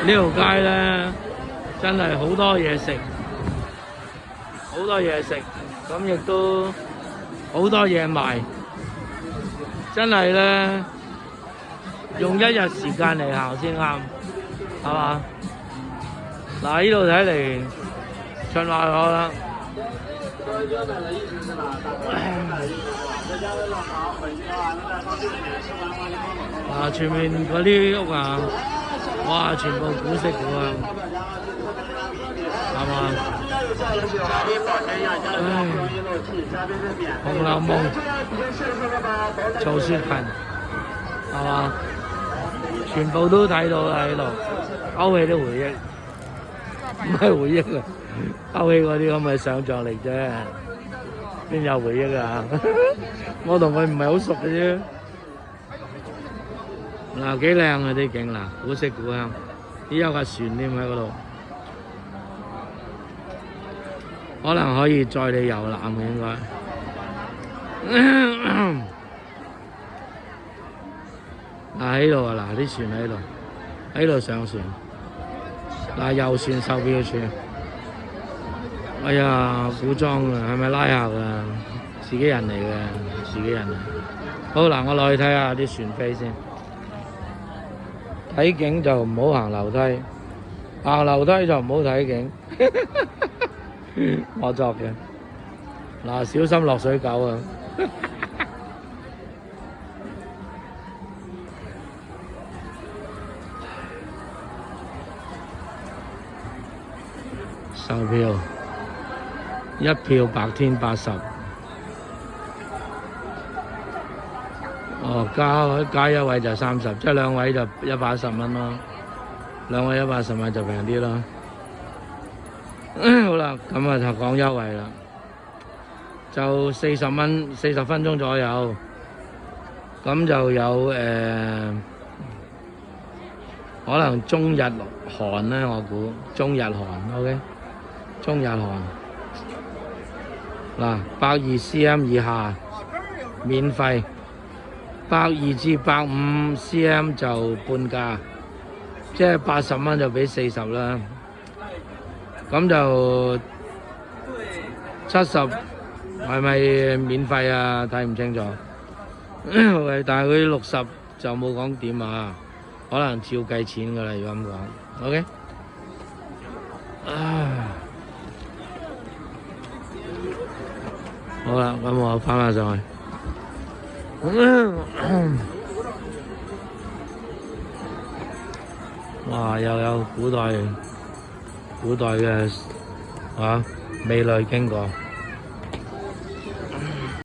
條街咧真係好多嘢食，好多嘢食，咁亦都好多嘢賣，真係咧用一日時間嚟行先啱，係嘛？嗱，呢度睇嚟春華河啦。啊！全面嗰啲屋啊，哇！全部古色古香，係嘛？唉，《紅樓夢》、曹雪芹，係嘛？全部都睇到啦喺度，勾起啲回憶，唔係回憶啊，勾起嗰啲咁嘅想像力啫，邊有回憶啊？我同佢唔係好熟嘅啫。嗱，幾靚啊啲景嗱，古色古香，依有架船添喺嗰度，可能可以載你遊覽嘅應該。嗱喺度啊，嗱啲船喺度，喺度上船。嗱遊船售票處，哎呀古裝啊，係咪拉客啊？自己人嚟嘅，自己人啊。好嗱，我落去睇下啲船飛先。睇景就唔好行樓梯，行樓梯就唔好睇景。我作嘅，嗱小心落水狗啊！售票，一票白天80。哦，加一位就30，即係兩位就110蚊咯。兩位110蚊就平啲咯。好啦，咁啊就講優惠啦，就40蚊，40分鐘左右。咁就有可能中日韓咧，我估中日韓 ，OK， 中日韓。嗱，120cm 以下免費。120至150cm 就半價，即係80蚊就俾40啦。咁就70係咪免費啊？睇唔清楚。喂，但係佢60就冇講點啊，可能照計錢㗎啦，如果咁講。OK。好啦，咁我翻上去。哇！又有古代嘅美女經過。